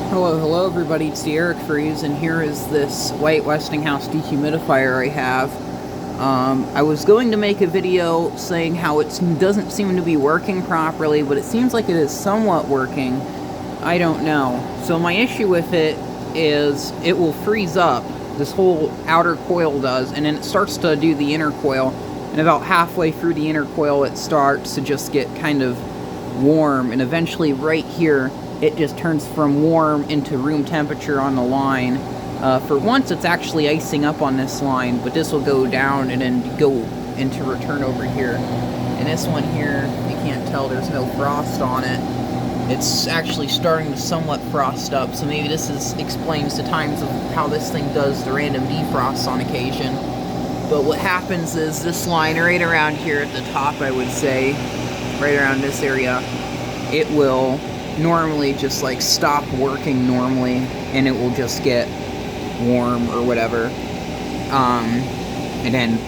Hello everybody, it's the Eric Freeze, and here is this white Westinghouse dehumidifier I have. I was going to make a video saying how it doesn't seem to be working properly, but it seems like it is somewhat working. I don't know. So my issue with it is it will freeze up, this whole outer coil does, and then it starts to do the inner coil, and about halfway through the inner coil it starts to just get kind of warm, and eventually right here it just turns from warm into room temperature on the line. For once it's actually icing up on this line, but this will go down and then go into return over here. And this one here, you can't tell, there's no frost on it. It's actually starting to somewhat frost up, so maybe this explains the times of how this thing does the random defrosts on occasion. But what happens is this line right around here at the top, I would say, right around this area, it will normally just like stop working normally, and it will just get warm or whatever, and then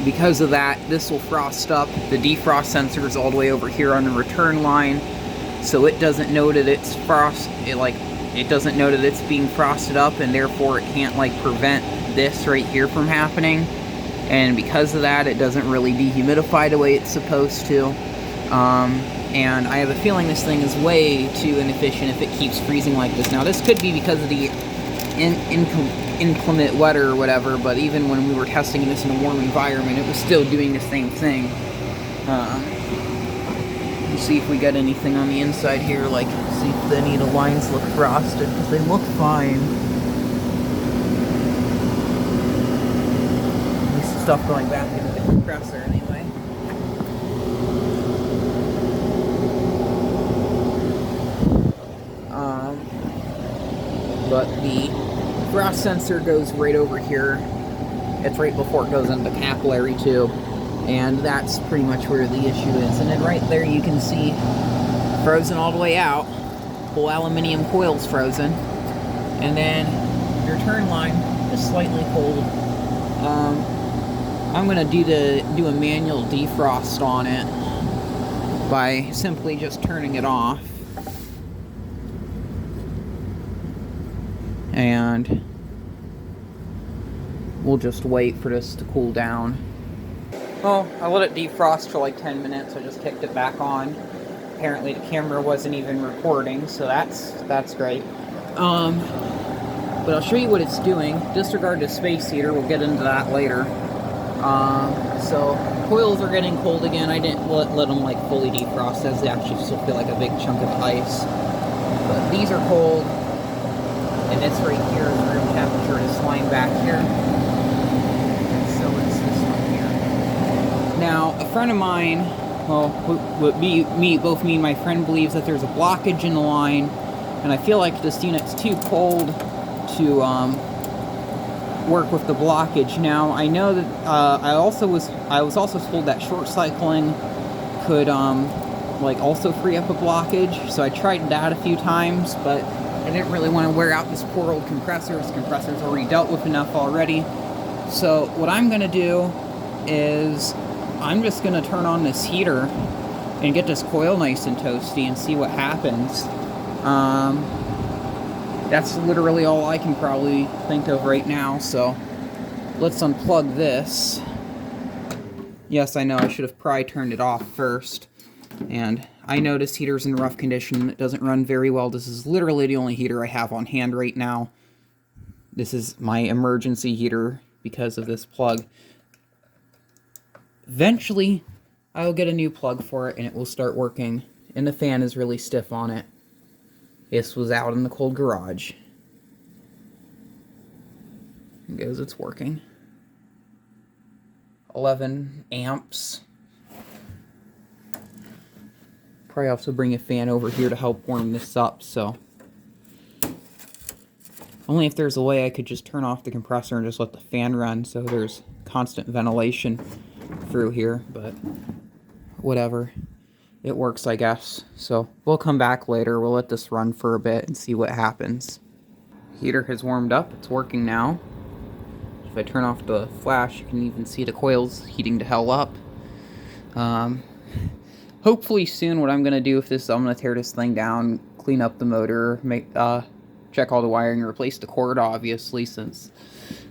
because of that this will frost up. The defrost sensor is all the way over here on the return line, so it doesn't know that it's it doesn't know that it's being frosted up, and therefore it can't like prevent this right here from happening, and because of that it doesn't really dehumidify the way it's supposed to. And I have a feeling this thing is way too inefficient if it keeps freezing like this. Now, this could be because of the inclement weather or whatever, but even when we were testing this in a warm environment, it was still doing the same thing. Let's see if we got anything on the inside here, like, see if any of the lines look frosted, because they look fine. This stuff going back into the compressor anyway. But the frost sensor goes right over here. It's right before it goes into the capillary tube, and that's pretty much where the issue is. And then right there you can see frozen all the way out, whole aluminium coil's frozen, and then your turn line is slightly cold. I'm gonna do a manual defrost on it by simply just turning it off. And we'll just wait for this to cool down. Well, I let it defrost for like 10 minutes. I just kicked it back on. Apparently the camera wasn't even recording, so that's great. But I'll show you what it's doing. Disregard the space heater, we'll get into that later. So coils are getting cold again. I didn't let them like fully defrost, as they actually still feel like a big chunk of ice. But these are cold. And this right here is room temperature, this line back here. And so it's this one here. Now, a friend of mine, well, both me and my friend believes that there's a blockage in the line, and I feel like this unit's too cold to work with the blockage. Now, I know that I was also told that short cycling could like also free up a blockage, so I tried that a few times, but I didn't really want to wear out this poor old compressor. This compressor's already dealt with enough already. So what I'm going to do is I'm just going to turn on this heater and get this coil nice and toasty and see what happens. That's literally all I can probably think of right now. So let's unplug this. Yes, I know I should have probably turned it off first. And I know this heater's in rough condition. It doesn't run very well. This is literally the only heater I have on hand right now. This is my emergency heater because of this plug. Eventually, I'll get a new plug for it and it will start working. And the fan is really stiff on it. This was out in the cold garage. It goes, it's working. 11 amps. Probably also bring a fan over here to help warm this up, so only if there's a way I could just turn off the compressor and just let the fan run so there's constant ventilation through here, but whatever. It works, I guess. So we'll come back later. We'll let this run for a bit and see what happens. Heater has warmed up. It's working now. If I turn off the flash, you can even see the coils heating to hell up. Hopefully soon what I'm going to do with this, I'm going to tear this thing down, clean up the motor, check all the wiring, replace the cord, obviously, since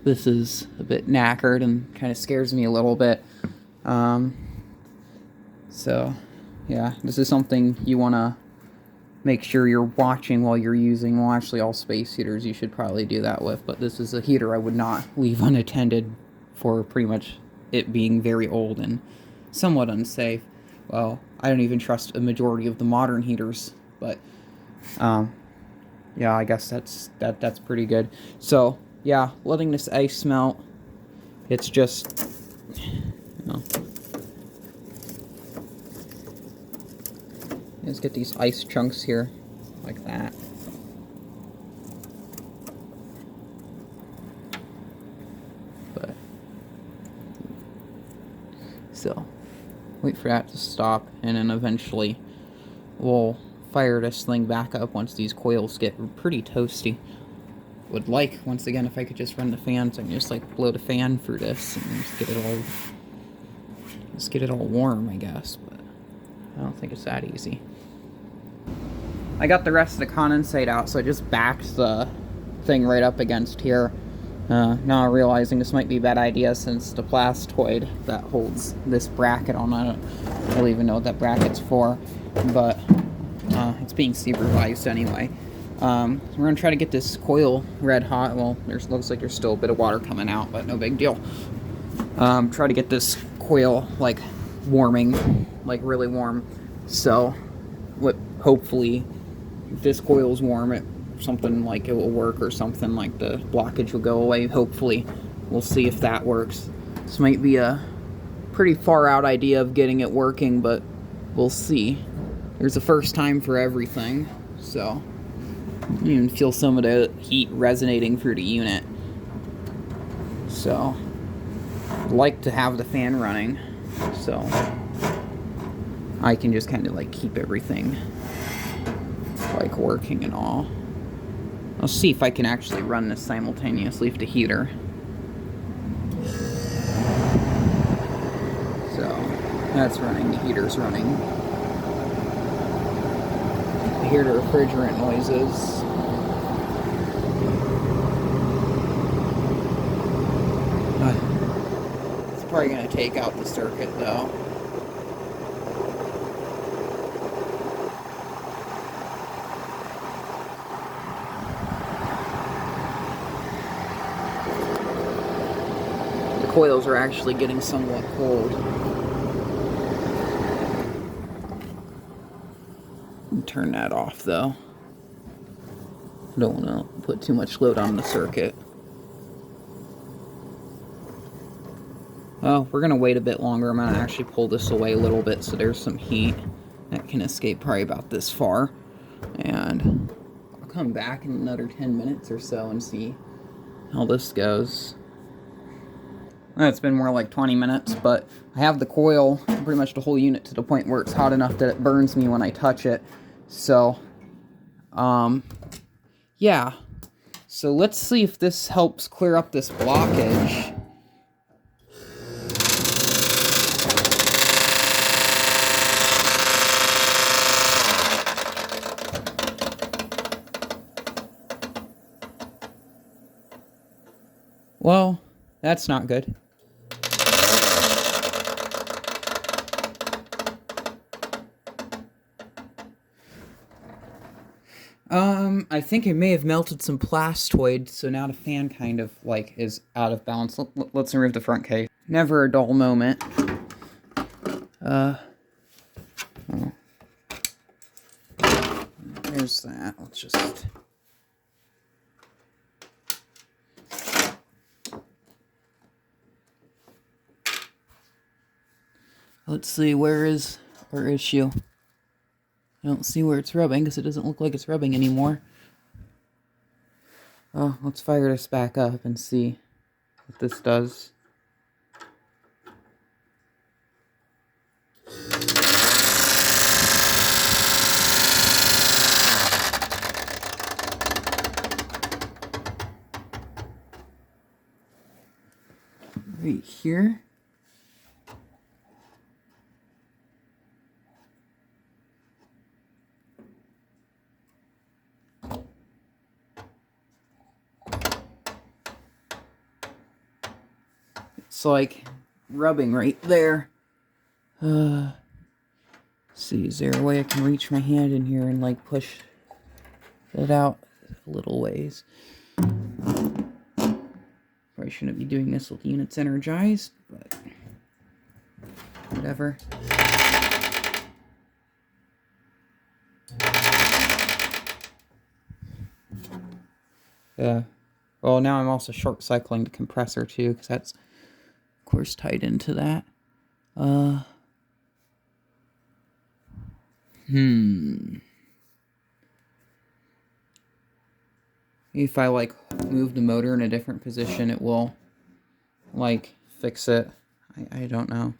this is a bit knackered and kind of scares me a little bit. So, yeah, this is something you want to make sure you're watching while you're using. Well, actually, all space heaters you should probably do that with, but this is a heater I would not leave unattended for pretty much it being very old and somewhat unsafe. Well, I don't even trust a majority of the modern heaters, but yeah, I guess that's pretty good. So yeah, letting this ice melt. It's just, you know, let's get these ice chunks here, like that. But so wait for that to stop, and then eventually we'll fire this thing back up once these coils get pretty toasty. Would like, once again, if I could just run the fan, so I can just like blow the fan through this and just get it all warm, I guess, but I don't think it's that easy. I got the rest of the condensate out, so I just backed the thing right up against here. Now realizing this might be a bad idea since the plastoid that holds this bracket on, I don't really even know what that bracket's for, but it's being supervised anyway. We're going to try to get this coil red hot. Well, looks like there's still a bit of water coming out, but no big deal. Try to get this coil, like, warming, like, really warm. So, hopefully, if this coil's warm, something like it will work, or something like the blockage will go away. Hopefully, we'll see if that works. This might be a pretty far out idea of getting it working, but we'll see. There's a first time for everything, so you can feel some of the heat resonating through the unit. So, I'd like to have the fan running, so I can just kind of like keep everything like working and all. I'll see if I can actually run this simultaneously with the heater. So, that's running, the heater's running. I hear the refrigerant noises. It's probably going to take out the circuit though. The coils are actually getting somewhat cold. Turn that off though. Don't want to put too much load on the circuit. Oh, we're going to wait a bit longer. I'm going to actually pull this away a little bit so there's some heat that can escape probably about this far. And I'll come back in another 10 minutes or so and see how this goes. It's been more like 20 minutes, but I have the coil, pretty much the whole unit, to the point where it's hot enough that it burns me when I touch it. So, yeah. So let's see if this helps clear up this blockage. Well, that's not good. I think it may have melted some plastoid, so now the fan kind of, like, is out of balance. Let's remove the front case. Never a dull moment. Oh. There's that. Let's just... Let's see, where is she? I don't see where it's rubbing, because it doesn't look like it's rubbing anymore. Oh, let's fire this back up and see what this does. Right here. It's like rubbing right there. See, is there a way I can reach my hand in here and like push it out a little ways? Probably shouldn't be doing this with the units energized, but whatever. Yeah. Well, now I'm also short cycling the compressor too, because that's, of course, tied into that. If I, like, move the motor in a different position, it will, like, fix it. I don't know.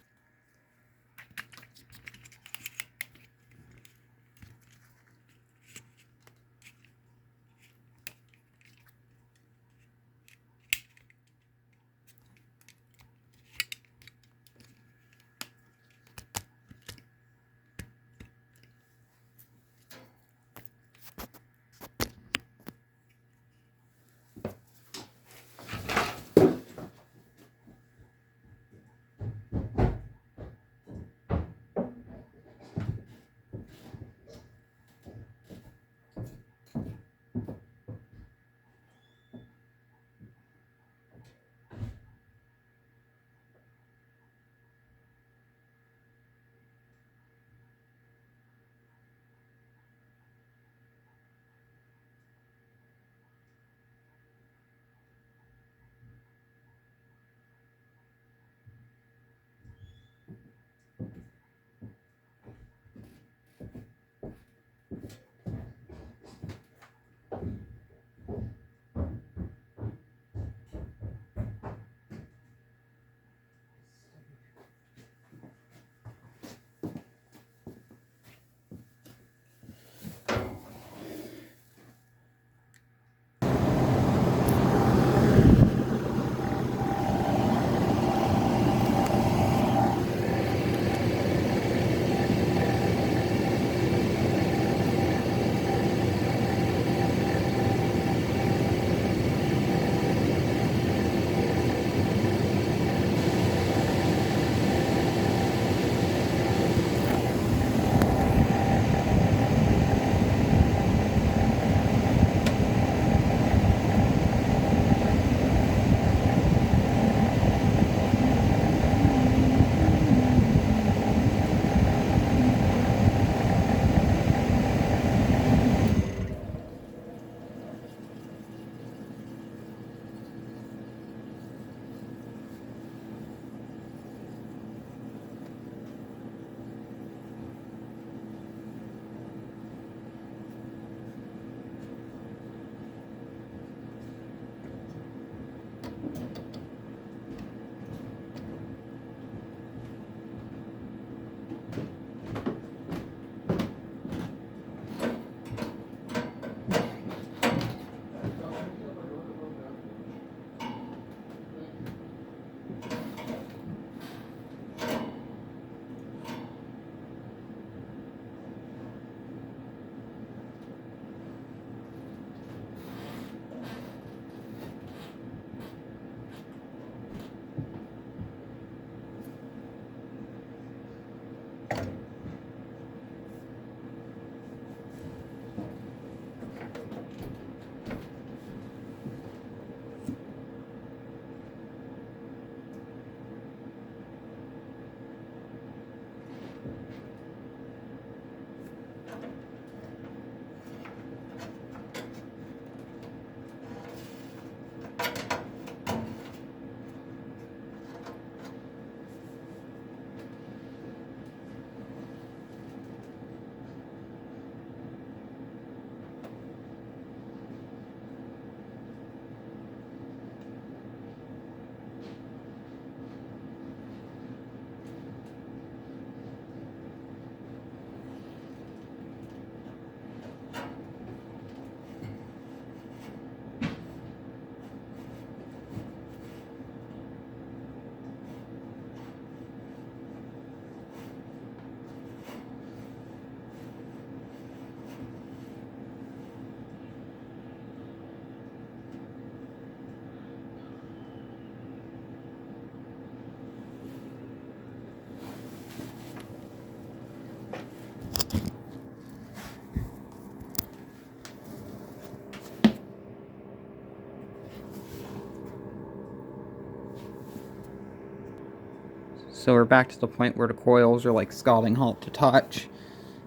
So we're back to the point where the coils are like scalding hot to touch.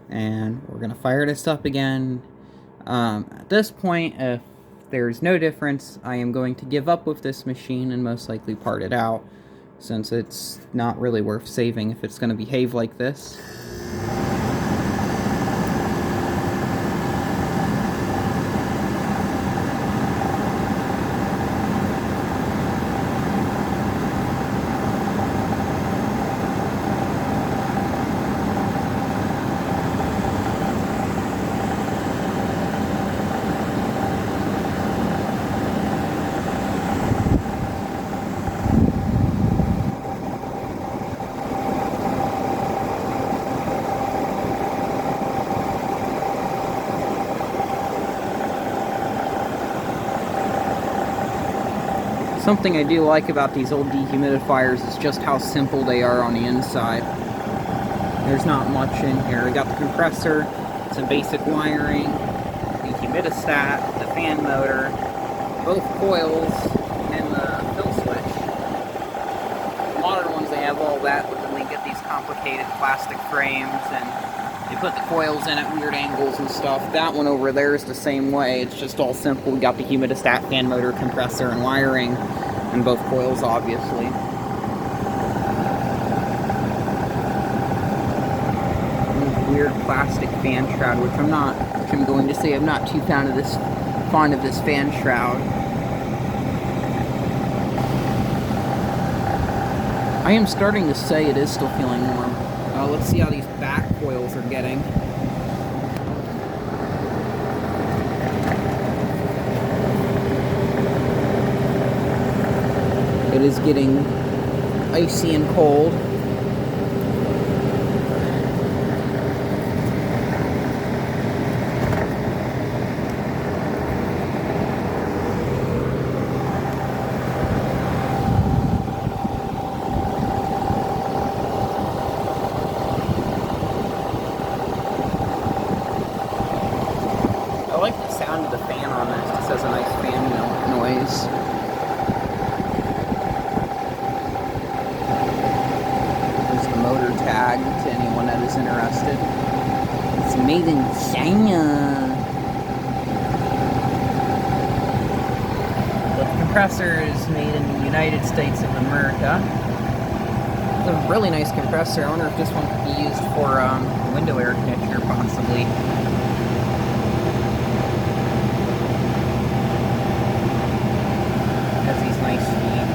And we're going to fire this up again. At this point, if there's no difference, I am going to give up with this machine and most likely part it out, since it's not really worth saving if it's going to behave like this. Something I do like about these old dehumidifiers is just how simple they are on the inside. There's not much in here. We got the compressor, some basic wiring, the humidistat, the fan motor, both coils, and the fill switch. Modern ones, they have all that, but then they get these complicated plastic frames, and they put the coils in at weird angles and stuff. That one over there is the same way. It's just all simple. We got the humidistat, fan motor, compressor, and wiring, and both coils, obviously. Weird plastic fan shroud, which I'm going to say I'm not too fond of this fan shroud. I am starting to say it is still feeling warm. Let's see how these back coils are getting. It is getting icy and cold. I like the sound of the fan on this. This has a nice fan noise. There's the motor tag to anyone that is interested. It's made in China. The compressor is made in the United States of America. It's a really nice compressor. I wonder if this one could be used for window air conditioner, possibly. Nice feet.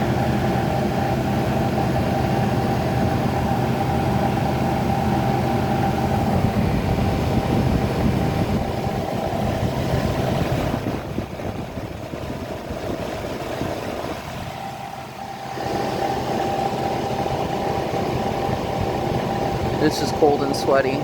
This is cold and sweaty.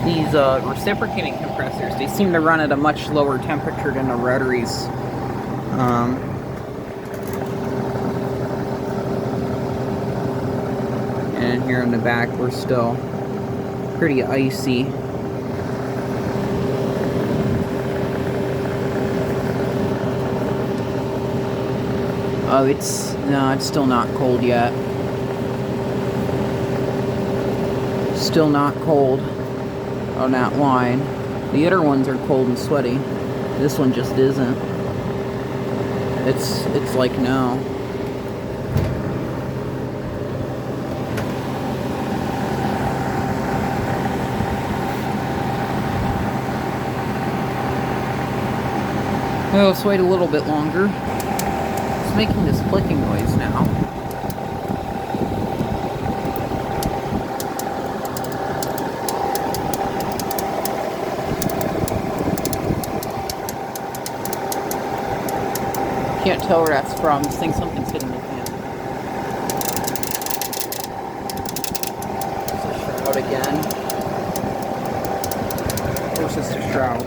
These reciprocating compressors, they seem to run at a much lower temperature than the rotaries. And here in the back, we're still pretty icy. Oh, it's still not cold yet. Still not cold on that line. The other ones are cold and sweaty. This one just isn't. It's like no. Well, let's wait a little bit longer. It's making this clicking noise now. Can't tell where that's from. This thing, something's hitting the fan. There's a shroud again. Of course, it's a shroud.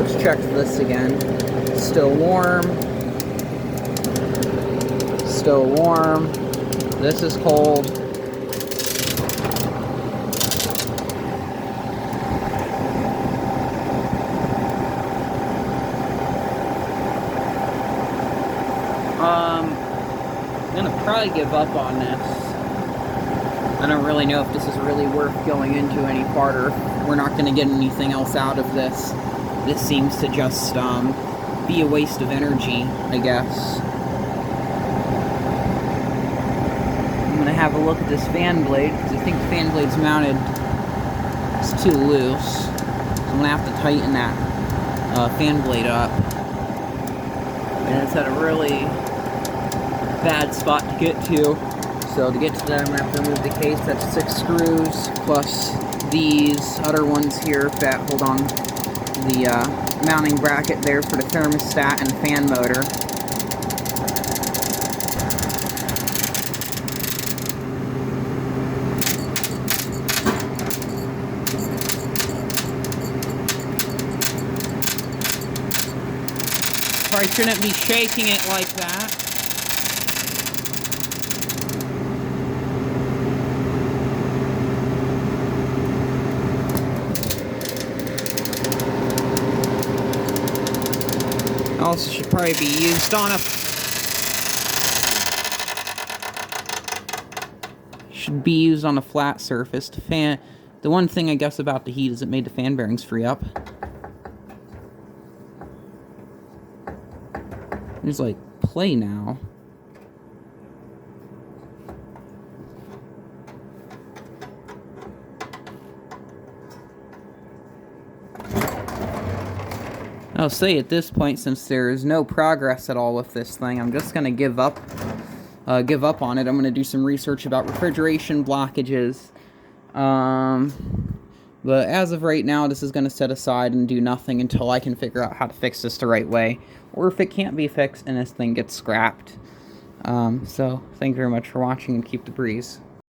let's check this again. Still warm. Still warm. This is cold. I'm gonna probably give up on this. I don't really know if this is really worth going into any farther. We're not gonna get anything else out of this. This seems to just be a waste of energy, I guess. I'm gonna have a look at this fan blade, because I think the fan blade's mounted. It's too loose. So I'm gonna have to tighten that fan blade up. And it's at a really bad spot to get to. So to get to that, I'm going to have to remove the case. That's 6 screws, plus these other ones here that hold on the mounting bracket there for the thermostat and fan motor. Probably shouldn't be shaking it like that. Also should probably be used on a... Should be used on a flat surface to fan... The one thing I guess about the heat is it made the fan bearings free up. There's like play now. I'll say at this point, since there is no progress at all with this thing, I'm just gonna give up on it. I'm gonna do some research about refrigeration blockages. But as of right now, this is gonna set aside and do nothing until I can figure out how to fix this the right way, or if it can't be fixed and this thing gets scrapped. So thank you very much for watching, and keep the breeze.